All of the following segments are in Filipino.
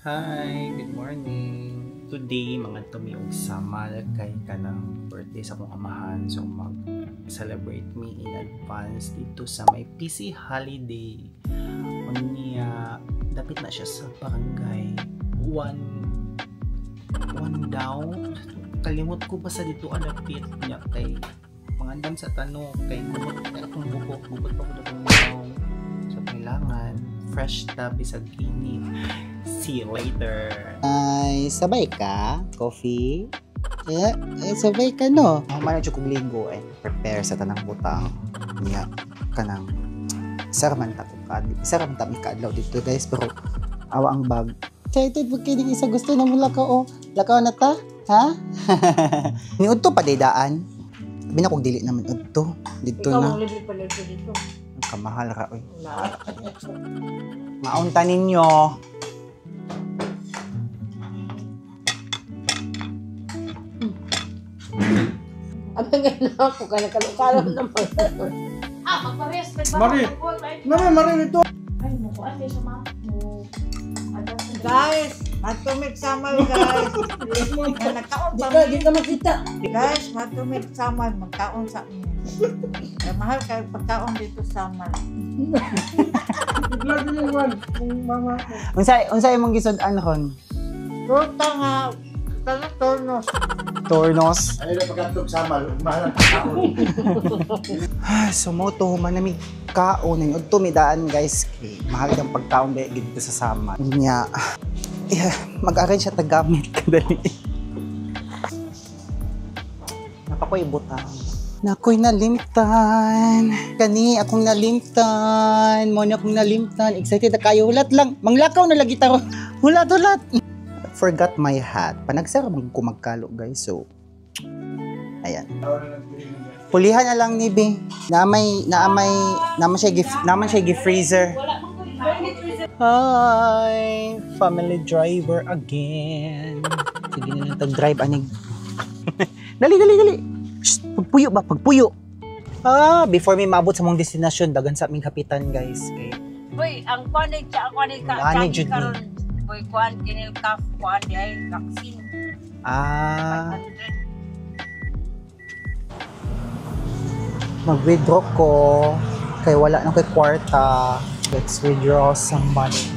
Hi, good morning. Today, mga tumiog sa malagay ka ng birthday sa akong amahan. So, mag-celebrate me in advance dito sa may PC holiday. Unya, dapit na siya sa barangay. One down. Kalimot ko ba sa dito adapit niya kay mangandam sa tanong kay gubot kay akong bubot pa ko datong daw. So, kailangan fresh tabi sa init. See you later. Ay, sabay ka? Coffee? Sabay ka no? Mana jud kog ligo prepare sa tanang butang niya kanang saraman ta mi kaadlaw dito guys, pero awa ang bag. Excited pag kining isa gusto na mo lakaw lakaw na ta, ha? Ni udto pa daydaan. Sabi na kog dili naman udto dito na. Ikaw ang libre pala dito. Ang kamahal ra oy. Maunta ninyo. Abang nga na ako, kaya nakalukalam naman. Magpares. Mari! Mari nito! Ay, mukuan kayo sa mga mo. Guys, matumig summer guys. Nagkaon pa Di ka makita. Guys, matumig summer. Magkaon sa mahal kayo pagkaon dito summer. Vlog niyo man kung mama ko. Unsay imong gisud-an ron? Ruta nga, tornos. Tornos. Ano na pagkatog sama, mahal ang tao. So mo to manamig kaon ning udto midaan guys. Mahal ang pagkaon dito sa sama. Nya mag-arrange siya tagamit kadali. Napakoy butang. Nakoy nalimtan. Kani akong nalimtan. Mo na akong nalimtan. Excited na kayo. Hulat lang. Manglakaw na lagi taro. Hulat. Forgot my hat. Panagsara ko magkalo guys. So, ayan. Pulihan na lang ni B. Naman siya gift freezer. Hi, family driver again. Sige na lang tag-drive anig. Dali. Shh, pagpuyo. Before may maabot sa mong destinasyon, dagan sa aming kapitan guys. Okay. Boy, ang kuanig ka, Kuanig jud ni. Boy, kuan, kinil ka, kuan, ay, vaccine. 500. Mag-withdraw ko. Kaya wala na kay kwarta. Let's withdraw some money.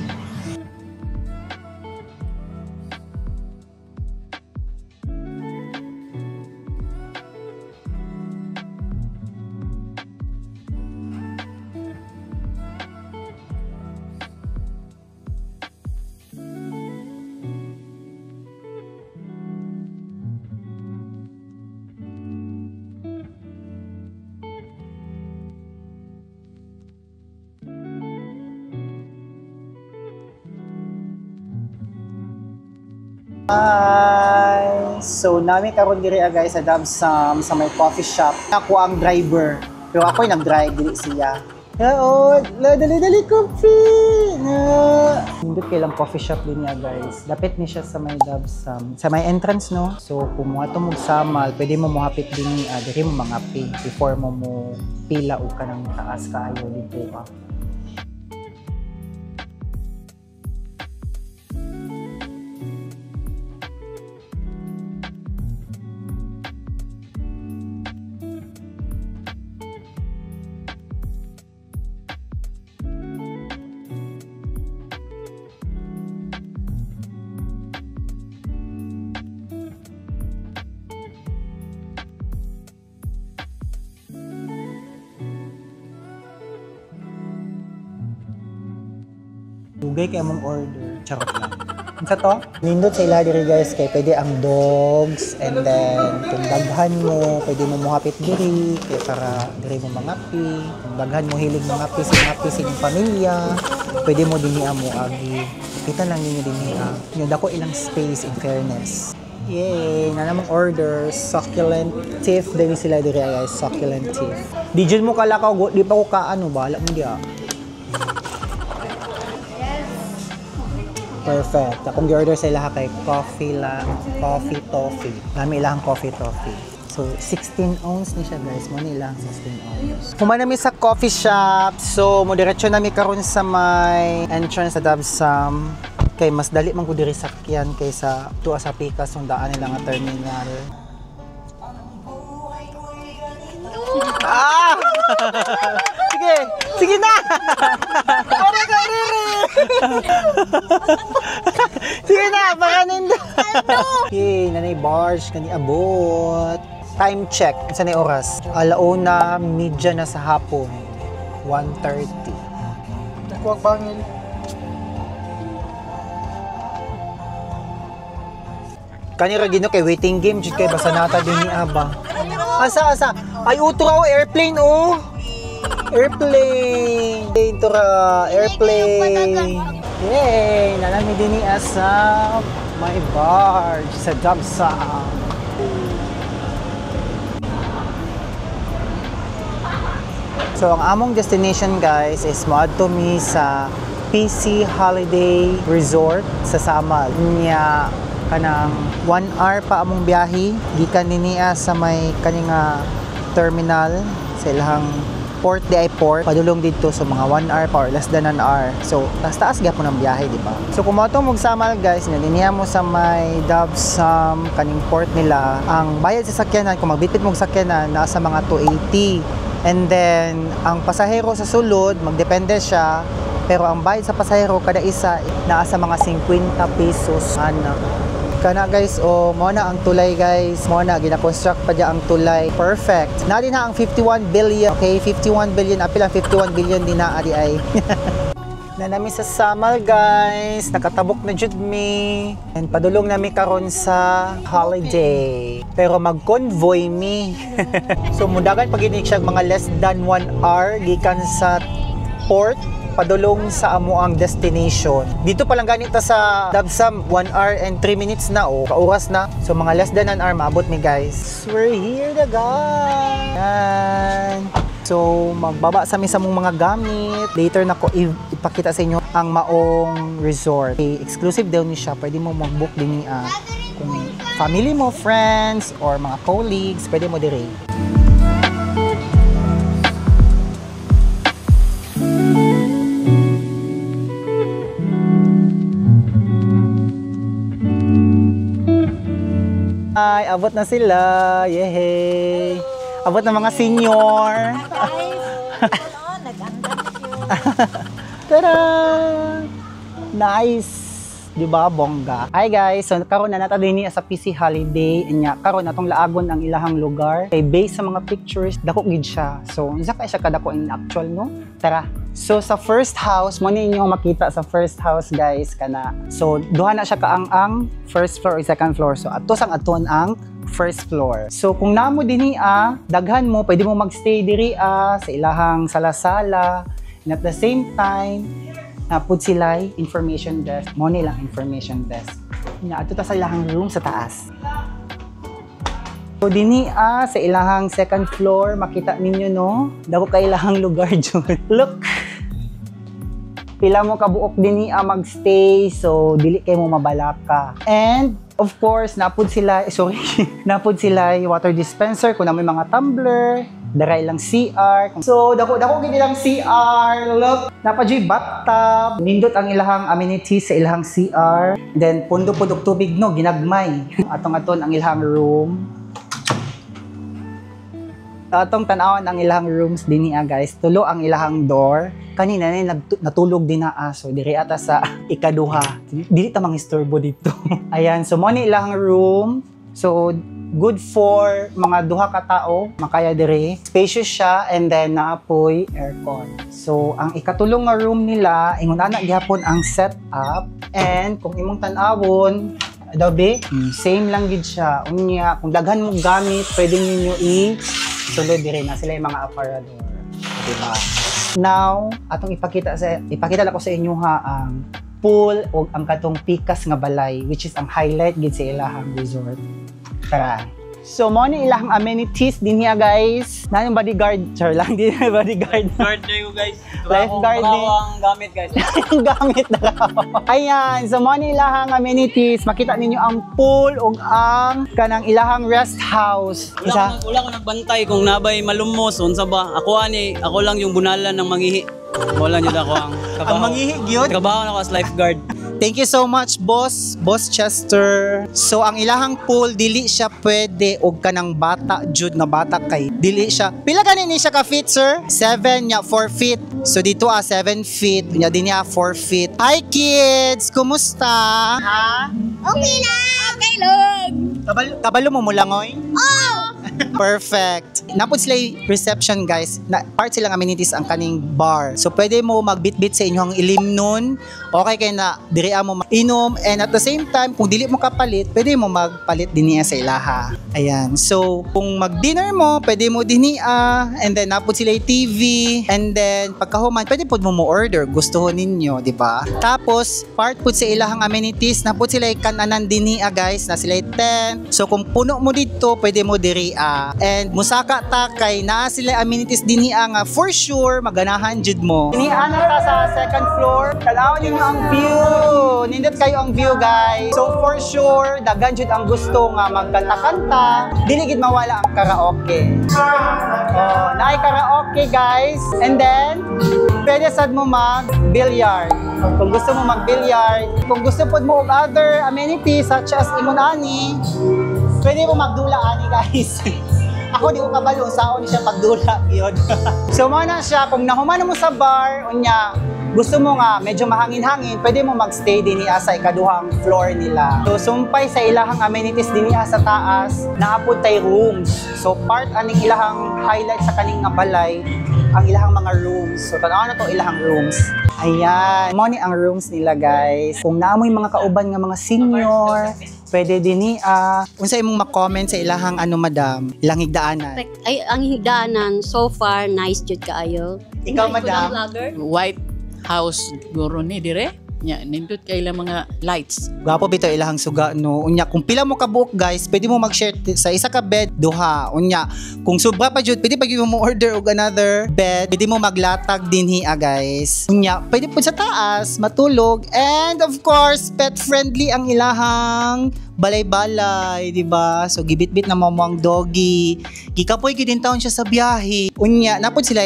Hi! So, nami karon diri guys sa Dabsam sa may coffee shop. Ako ang driver. Pero ako'y nag-drive dili siya. Dali coffee! Hindi kailang coffee shop din niya guys. Dapit ni siya sa may Dabsam. Sa may entrance no. So, kung mo ato mo samal, pwede mo mohapit din ni diri mo mga pay before mo pila o kanang taas kaayo dito ka. Dugay kay among order. Charot lang. Unsa to? Nindot sa ila diri guys kay pwede ang dogs and then kung daghan mo pwede mo mohapit diri kay para diri mo mangapi. Kung daghan mo hilig mangapi sa pamilya, pwede mo dinhi mo agi. Kita lang ninyo dinhi Yung dako ilang space in fairness. Yay! Na namang order, succulent teeth. Dili sila diri guys, succulent teeth. Di jud mo kalakaw, di pa ko kaano ba? Wala mo diya. Perfect. Akong gi-order sa ilaha kay coffee lang, coffee toffee. Nami ilahang coffee toffee. So 16 ounce ni siya guys, mo ni ilang 16 ounce. Humanami sa coffee shop. So mo diretso nami karon sa may entrance sa Dabsam. kay mas dali man ko diri sakyan kaysa tuwa sa pikas ang daan nila nga terminal. Ah! Sige, sige na. Sige na, baka nindo. Okay, nanay barge kani abot. Time check, isa na oras. 1:30 na sa hapon. 1:30. Huwag bangin. Kanira gino kay waiting game jud kay basa nata din ni Aba. Asa? Ay utro raw airplane oh. Airplane. Intura airplane. Yay, nalami din ni asa my barge sa Dabsam. So ang among destination guys is moadto mi sa PC Holiday Resort sa Samal. Nya kanang 1 hour pa among biyahe gikan niya sa may kaninga terminal sa ilahang port di ay port padulong dito so mga 1 hour pa or less than an hour. So taas gyapon ang biyahe di ba? So kung mo mo Samal guys niya mo sa may Dabsam kaning port nila ang bayad sa sakyanan kung magbitbit mo sakyanan nasa mga 280. And then, ang pasahero sa sulod, magdepende siya. Pero ang bayad sa pasahero, kada isa, nasa mga 50 pesos. Kana guys, mo na ang tulay guys. Mo na, gina-construct pa dyan ang tulay. Perfect. Na din na ang 51 billion. Okay, 51 billion. Apil ang 51 billion din na, adi ay. Na namin sa Samal guys, nakatabok na jud mi and padulong nami karon sa holiday pero mag-convoy mi. So mudagan pag ini siya mga less than 1 hour gikan sa port padulong sa amo ang destination. Dito pa lang ganita sa Dabsam 1 hour and 3 minutes na kauras na. So mga less than an hour maabot mi guys. We're here na guys. Yan. So, magbaba sa mong mga gamit. Later na ko ipakita sa inyo ang maong resort. Okay, exclusive daw ni siya. Pwede mo mag-book din niya. Kung family mo, friends, or mga colleagues, pwede mo dire. Ay, abot na sila. Yehey! Abot na mga senior. Tada! Nice! Diba, bongga? Hi guys! So, karon na nata din sa PC Holiday. Nya, karon natong laagon ang ilahang lugar. Kay based sa mga pictures, dako gid siya. So, unsa kay siya kadako in actual, no? Tara! So, sa first house, mo ninyo makita sa first house, guys, kana. So, duha na siya kaang first floor o second floor. So, ato sang aton ang first floor. So, kung namo dinhi daghan mo, pwede mo magstay diri sa ilahang sala-sala. And at the same time, napud sila information desk. Mo nilang information desk. Nya ato ta sa ilahang room sa taas. So, dinhi sa ilahang second floor, makita ninyo no, dako kay ilahang lugar jud. Look. Pila mo kabuok dinhi magstay, so dili kay mo mabalaka. And of course, napud sila water dispenser kung na may mga tumbler, daray lang CR. So dako gid ilang CR. Look, napadyoy bathtub, nindot ang ilahang amenities sa ilahang CR. Then pundo-pudok tubig no, ginagmay. Atong ang ilahang room. Atong tan-awon ang ilahang rooms dinhi guys. Tulo ang ilahang door. Kanina natulog din na so diri ata sa ikaduha. Dili ta mangistorbo dito. Ayan, so mo ni ilahang room. So good for mga duha ka tao, makaya diri. Spacious siya and then naapoy aircon. So ang ikatulong nga room nila ingon ana gyapon ang setup and kung imong tan-awon Adobe, same lang gid siya. Unya kung daghan mo gamit, pwede niyo sulod diri na sila yung mga aparador. Diba? Now, atong ipakita na ko sa inyo ang pool o ang katong pikas nga balay which is ang highlight gid sa ilahang resort. Tara. So mo ni ilahang amenities din hiya guys. Na yung bodyguard, sure lang din bodyguard. Guard na yung guys. Lifeguard din. Ang gamit guys. Gamit na raw. Ayan, so mo ni ilahang amenities. Makita ninyo ang pool o ang kanang ilahang rest house. Wala ko nagbantay kung nabay malumos unsa ba. Ako lang yung bunalan ng mangihi. Wala niyo ako ang trabaho. Ang mangihi gyud. Trabaho na ako as lifeguard. Thank you so much, Boss Chester. So ang ilahang pool dili siya pwede og kanang bata jud na bata kay dili siya. Pila ganin ni siya ka feet, sir? 7 nya 4 feet. So dito 7 feet, nya din 4 feet. Hi kids, kumusta? Ha? Okay lang. Okay lang. Kabalo mo mulangoy? Oh! Perfect. Napod sila reception guys. Part silang amenities ang kaning bar. So pwede mo magbitbit sa inyong ilimnon. Okay kay na diri mo inom, and at the same time kung dili mo kapalit, pwede mo magpalit din niya sa ilaha. Ayan. So kung mag-dinner mo, pwede mo din and then napod sila TV, and then pagkahuman pwede pud mo order gustuhon ninyo, di ba? Tapos part pud sa ilahang amenities, napod sila kananan din guys, na sila tent. So kung puno mo dito, pwede mo diri and musaka ta kay naa sila amenities dinhi nga for sure maganahan jud mo. Dinhi-ana ta sa second floor. Tanaw ninyo ang view. Nindot kayo ang view guys. So for sure daghan jud ang gusto nga magkanta-kanta. Dili gid mawala ang karaoke. Oh, naay karaoke guys. And then pwede sad mo mag-billiard. Kung gusto mo mag-billiard, kung gusto pod mo og other amenities such as imunani, pwede mo magdula ani guys. Ako di ko kabalo saon siya magdula gyud. So mo na siya kung nahuman mo sa bar unya gusto mo nga medyo mahangin-hangin, pwede mo magstay dinhi sa ikaduhang floor nila. So sumpay sa ilahang amenities dinhi sa taas, naapod tay rooms. So part aning ilahang highlight sa kaning nga balay ang ilahang mga rooms. So tanaw na to ilahang rooms. Ayan, mo ni ang rooms nila guys. Kung naamoy mga kauban nga mga senior, pwede din unsa imong ma-comment sa ilahang madam, ilang higdaanan. Ay, ang higdaanan so far nice jud kaayo. Ikaw madam, White House guro ni dire. Nya nindot kay ilang mga lights. gwapo bitaw ilahang suga no. Unya kung pila mo ka buok guys, pwede mo mag-share sa isa ka bed duha. Unya kung sobra pa jud, pwede pag mo order og another bed, pwede mo maglatag dinhi guys. Unya pwede pud sa taas matulog, and of course pet friendly ang ilahang balay-balay, di ba? So gibit-bit na mo ang doggy. Gikapoy gid din taon siya sa biyahe. Unya napod sila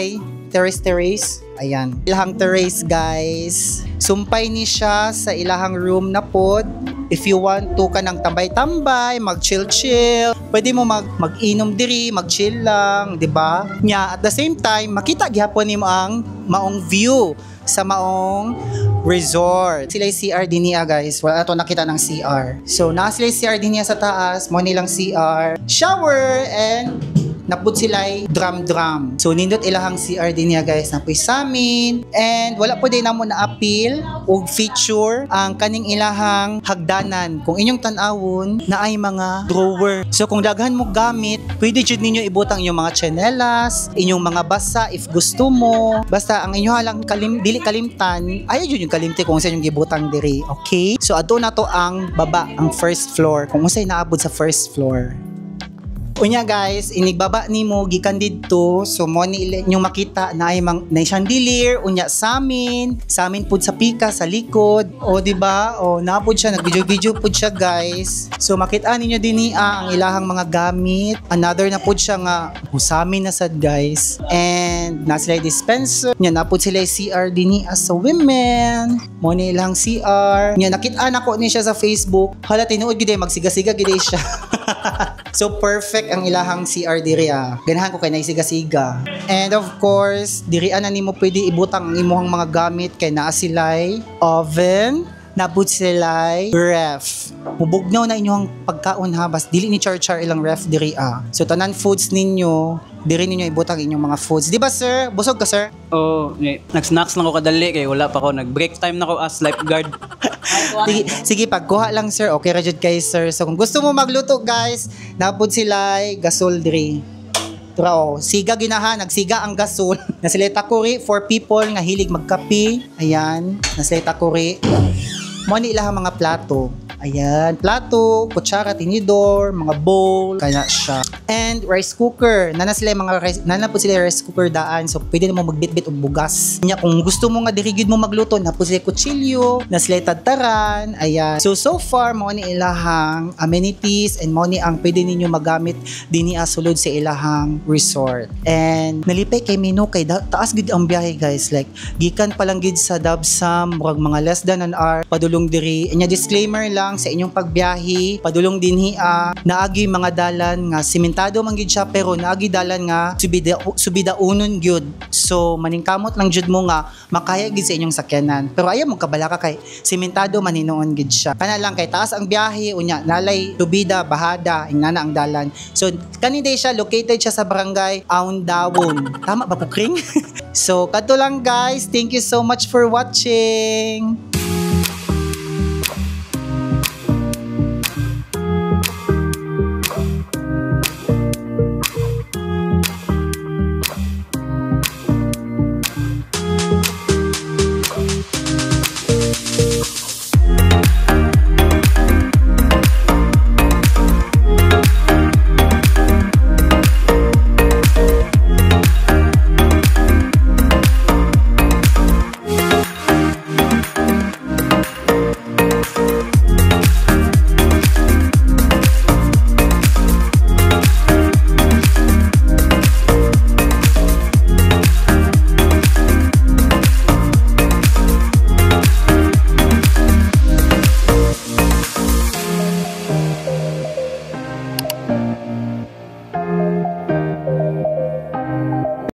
terrace. Ayan. Ilahang terrace guys. Sumpay ni siya sa ilahang room na pod. If you want to ka ng tambay-tambay, mag-chill-chill, pwede mo mag-inom diri, mag-chill lang, di ba? Nya at the same time, makita gihapon nimo ang maong view sa maong resort. Sila CR din niya guys. Wala to nakita ng CR. So na sila CR din niya sa taas, mo nilang CR, shower, and napud sila'y drum. So nindot ilahang CR din niya guys, napoy sa amin, and wala po din namo na appeal o feature ang kaning ilahang hagdanan. Kung inyong tanawon na ay mga drawer. So kung daghan mo gamit, pwede jud ninyo ibutang inyong mga tsinelas, inyong mga basa if gusto mo. Basta ang inyo halang dili kalimtan, ayaw jud yung kalimti kung sa inyong gibutang diri. Okay? So adto na to ang baba, ang first floor. Kung unsay naabot sa first floor. Unya guys, inigbaba nimo gikan didto, so mo ni inyong makita na ay na chandelier unya sa amin pud sa pika sa likod. O di ba? O napud siya, nag-video pud siya guys. So makita ninyo dinhi ang ilahang mga gamit. Another na pud siya nga usamin na sad guys. And na sila dispenser. Nya napud sila CR dinhi as sa women. Mo ni ilang CR. Nya nakita nako ni siya sa Facebook. Hala tinuod gid magsiga-siga gid siya. So perfect ang ilahang CR diri Ganahan ko kay naisiga-siga. And of course, diri na nimo pwede ibutang ang imong mga gamit kay naa silay oven, nabut silay ref. Mubugnaw na inyong pagkaon bas dili ni char ilang ref diri So tanan foods ninyo, diri ninyo ibutang inyong mga foods. Di ba sir? Busog ka sir? Oh, nag-snacks lang ko kadali kay wala pa ko, nag-break time na ko as lifeguard. Sige, pagkuha lang sir, okay ra jud kay sir. So kung gusto mo magluto guys, napud sila gasol diri. Tura siga ginaha, nagsiga ang gasol. Na sila takuri for people nga hilig magkape. Ayan, na sila takuri. Mo ni ilang mga plato. Ayan, plato, kutsara, tinidor, mga bowl, kaya siya. And rice cooker. Nana po sila rice cooker daan. So pwede mo magbitbit og bugas. Nya kung gusto mo nga diri gyud mo magluto, na po sila kutsilyo, na sila tadtaran. Ayan. So far mo ni ilahang amenities and mo ni ang pwede ninyo magamit dinhi sulod sa ilahang resort. And nalipay kay menu kay taas gid ang biyahe guys. Like gikan pa lang gid sa Dabsam, murag mga less than an hour padulong diri. Nya disclaimer lang sa inyong pagbiyahe, padulong dinhi naagi mga dalan nga simentado man gyud siya pero naagi dalan nga subida unon gyud. So maningkamot lang jud mo nga makaya gid sa inyong sakyanan. Pero ayaw mo kabalaka kay simentado man hinuon gid siya. Kana lang kay taas ang biyahe unya nalay subida bahada ingana ang dalan. So kani day siya located siya sa barangay Aundawon. Tama ba po kring? So kadto lang guys. Thank you so much for watching.